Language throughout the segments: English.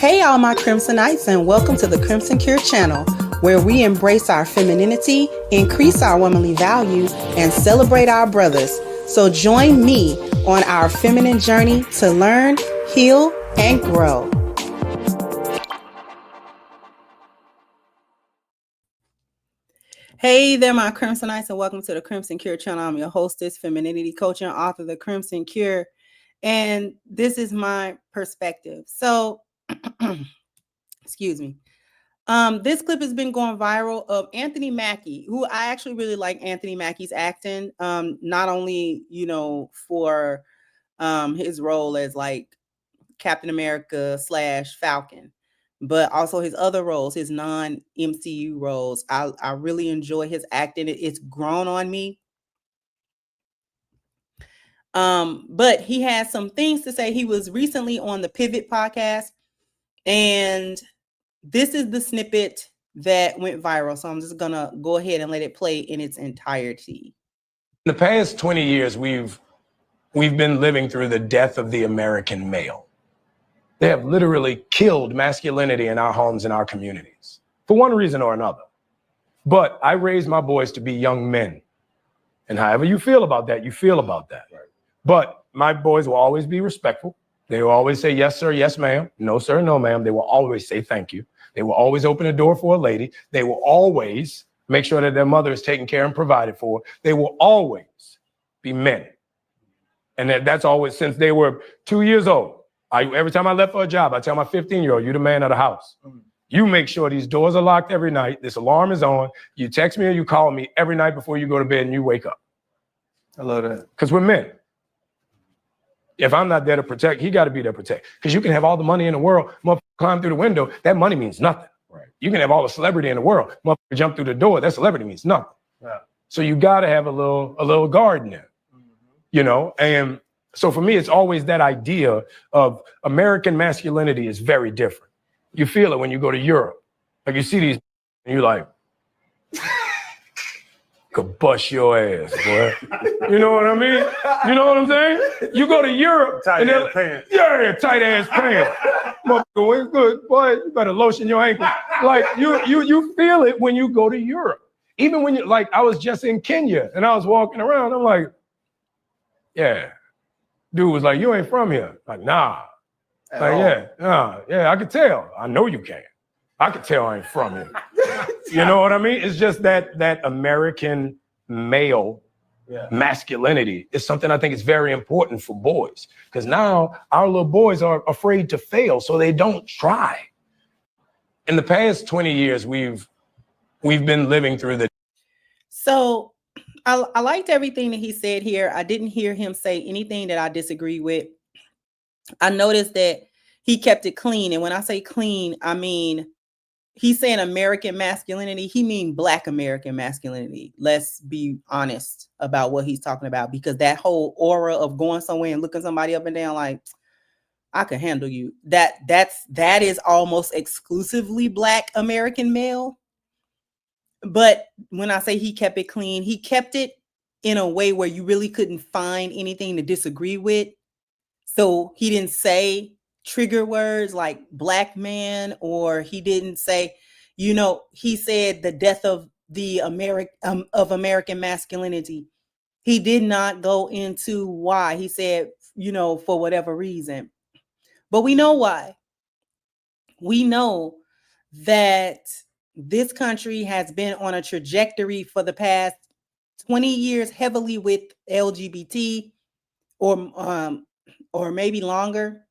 Hey all my Crimsonites, and welcome to the Crimson Cure channel, where we embrace our femininity, increase our womanly value, and celebrate our brothers. So join me on our feminine journey to learn, heal, and grow. Hey there, my Crimsonites, and welcome to the Crimson Cure channel. I'm your hostess, femininity coach, and author of the Crimson Cure, and this is my perspective. So, excuse me. This clip has been going viral of Anthony Mackie, who I actually really like Anthony Mackie's acting. Not only, for his role as like Captain America / Falcon, but also his other roles, his non-MCU roles. I really enjoy his acting. It's grown on me. But he has some things to say. He was recently on the Pivot podcast, and this is the snippet that went viral. So I'm just gonna go ahead and let it play in its entirety. In the past 20 years, we've been living through the death of the American male. They have literally killed masculinity in our homes and our communities for one reason or another. But I raised my boys to be young men. And however you feel about that, you feel about that. Right. But my boys will always be respectful. They will always say, yes, sir, yes, ma'am. No, sir, no, ma'am. They will always say thank you. They will always open a door for a lady. They will always make sure that their mother is taken care and provided for. They will always be men. And that's always since they were 2 years old. Every time I left for a job, I tell my 15-year-old, you're the man of the house. You make sure these doors are locked every night. This alarm is on. You text me or you call me every night before you go to bed and you wake up. I love that. Because we're men. If I'm not there to protect, he got to be there to protect. Because you can have all the money in the world, motherfucker climb through the window, that money means nothing. Right. You can have all the celebrity in the world, motherfucker jump through the door, that celebrity means nothing. Yeah. So you got to have a little guard in there, And so for me, it's always that idea of American masculinity is very different. You feel it when you go to Europe. Like you see these, and you're like, could bust your ass, boy. You know what I mean? You know what I'm saying? You go to Europe, tight ass pants. Yeah, tight ass pants. Motherfucker, it's good, boy. You better lotion your ankle. Like you feel it when you go to Europe. Even when you I was just in Kenya and I was walking around. I'm like, yeah. Dude was like, you ain't from here. Like, nah. Yeah, I could tell. I know you can. I could tell I ain't from here. You know what I mean? It's just that American male masculinity is something I think is very important for boys. Because now our little boys are afraid to fail, so they don't try. In the past 20 years, we've been living through the. So I liked everything that he said here. I didn't hear him say anything that I disagree with. I noticed that he kept it clean. And when I say clean, I mean, he's saying American masculinity. He means Black American masculinity. Let's be honest about what he's talking about, because that whole aura of going somewhere and looking somebody up and down like, I can handle you. That is almost exclusively Black American male. But when I say he kept it clean, he kept it in a way where you really couldn't find anything to disagree with. So he didn't say trigger words like black man, or he didn't say, he said the death of the American masculinity. He did not go into why. He said, for whatever reason. But we know why. We know that this country has been on a trajectory for the past 20 years heavily with LGBT, or maybe longer.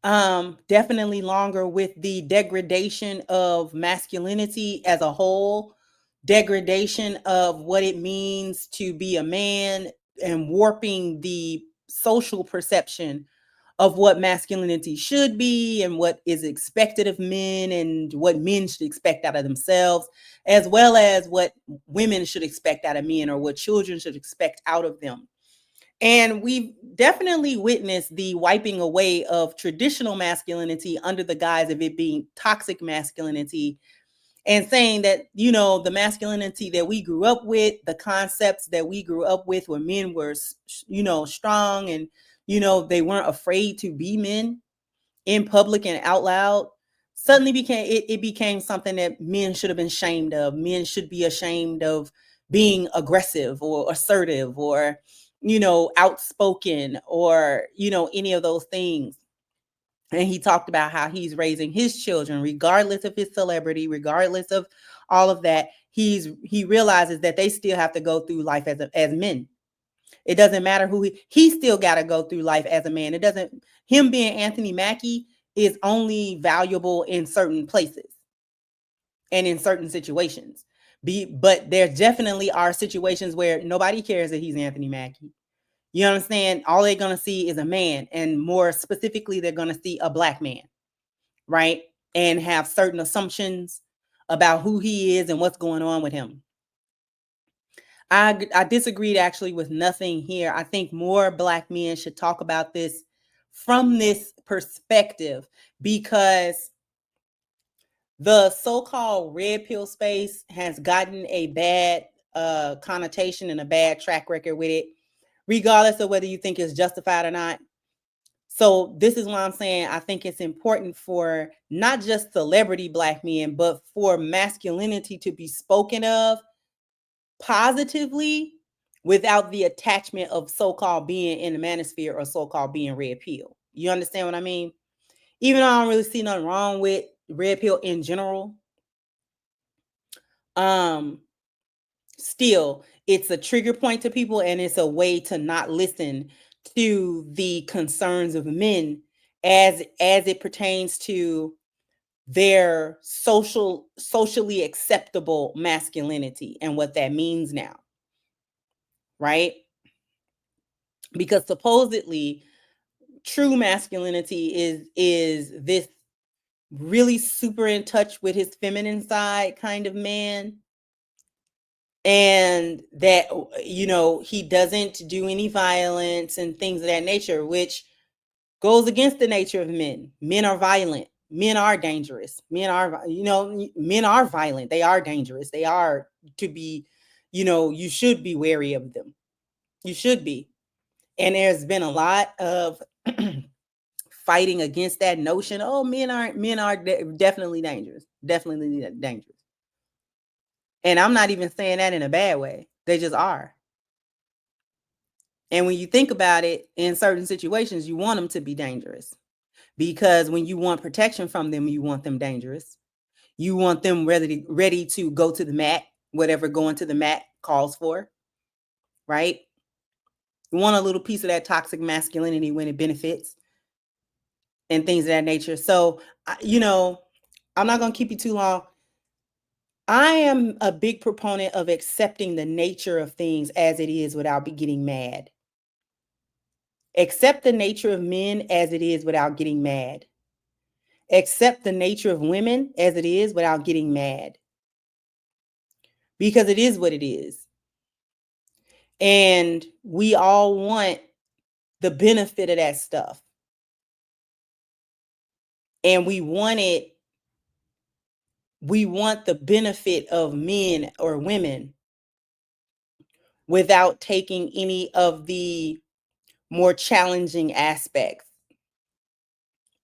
Definitely longer with the degradation of masculinity as a whole, degradation of what it means to be a man, and warping the social perception of what masculinity should be and what is expected of men and what men should expect out of themselves, as well as what women should expect out of men or what children should expect out of them. And we've definitely witnessed the wiping away of traditional masculinity under the guise of it being toxic masculinity, and saying that, the masculinity that we grew up with, the concepts that we grew up with where men were, strong and, they weren't afraid to be men. in public and out loud suddenly became something that men should have been ashamed of. Men should be ashamed of being aggressive or assertive or, outspoken or, any of those things. And he talked about how he's raising his children, regardless of his celebrity, regardless of all of that. He realizes that they still have to go through life as men. It doesn't matter who he still got to go through life as a man. It doesn't, him being Anthony Mackie is only valuable in certain places and in certain situations. But there definitely are situations where nobody cares that he's Anthony Mackie. You understand? All they're going to see is a man, and more specifically, they're going to see a Black man, right? And have certain assumptions about who he is and what's going on with him. I disagreed actually with nothing here. I think more Black men should talk about this from this perspective, because the so-called red pill space has gotten a bad connotation and a bad track record with it, regardless of whether you think it's justified or not. So this is why I'm saying I think it's important for not just celebrity Black men, but for masculinity to be spoken of positively without the attachment of so-called being in the manosphere or so-called being red pill. You understand what I mean? Even though I don't really see nothing wrong with red pill in general, still it's a trigger point to people, and it's a way to not listen to the concerns of men as it pertains to their socially acceptable masculinity and what that means now, right? Because supposedly true masculinity is this really super in touch with his feminine side kind of man, and that he doesn't do any violence and things of that nature, which goes against the nature of men. Men are violent, men are dangerous, men are violent, they are dangerous, they are to be, you should be wary of them. You should be. And there's been a lot of fighting against that notion. Oh, men are definitely dangerous. Definitely dangerous. And I'm not even saying that in a bad way. They just are. And when you think about it, in certain situations, you want them to be dangerous. Because when you want protection from them, you want them dangerous. You want them ready to go to the mat, whatever going to the mat calls for, right? You want a little piece of that toxic masculinity when it benefits and things of that nature. So, I'm not going to keep you too long. I am a big proponent of accepting the nature of things as it is without getting mad. Accept the nature of men as it is without getting mad. Accept the nature of women as it is without getting mad. Because it is what it is. And we all want the benefit of that stuff. And we want the benefit of men or women without taking any of the more challenging aspects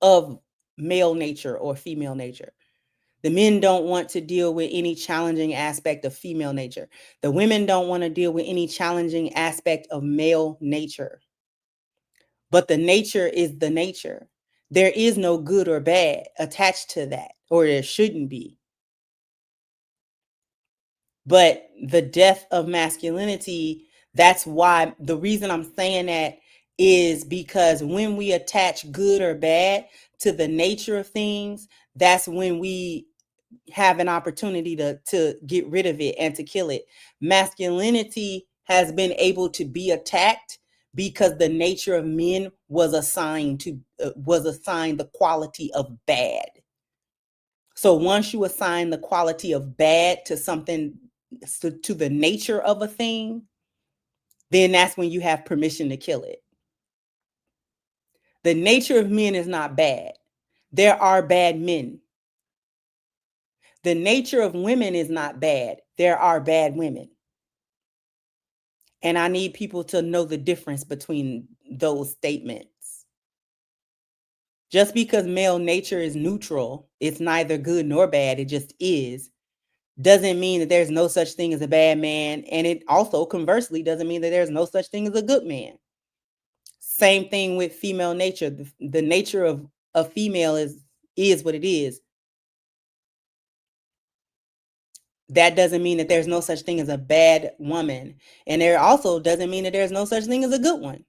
of male nature or female nature. The men don't want to deal with any challenging aspect of female nature. The women don't want to deal with any challenging aspect of male nature. But the nature is the nature. There is no good or bad attached to that, or there shouldn't be. But the death of masculinity, that's why the reason I'm saying that is because when we attach good or bad to the nature of things, that's when we have an opportunity to get rid of it and to kill it. Masculinity has been able to be attacked because the nature of men was assigned the quality of bad. So once you assign the quality of bad to something, to the nature of a thing, then that's when you have permission to kill it. The nature of men is not bad. There are bad men. The nature of women is not bad. There are bad women. And I need people to know the difference between those statements. Just because male nature is neutral, it's neither good nor bad, it just is, doesn't mean that there's no such thing as a bad man. And it also conversely doesn't mean that there's no such thing as a good man. Same thing with female nature. The nature of a female is what it is. That doesn't mean that there's no such thing as a bad woman. And there also doesn't mean that there's no such thing as a good one.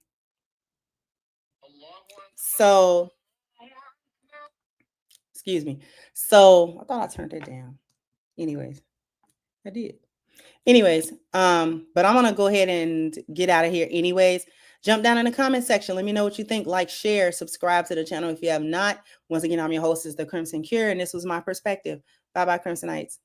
So, excuse me. So I thought I turned it down. Anyways, I did. Anyways, but I'm gonna go ahead and get out of here anyways. Jump down in the comment section. Let me know what you think. Like, share, subscribe to the channel if you have not. Once again, I'm your hostess, The Crimson Cure, and this was my perspective. Bye-bye, Crimsonites.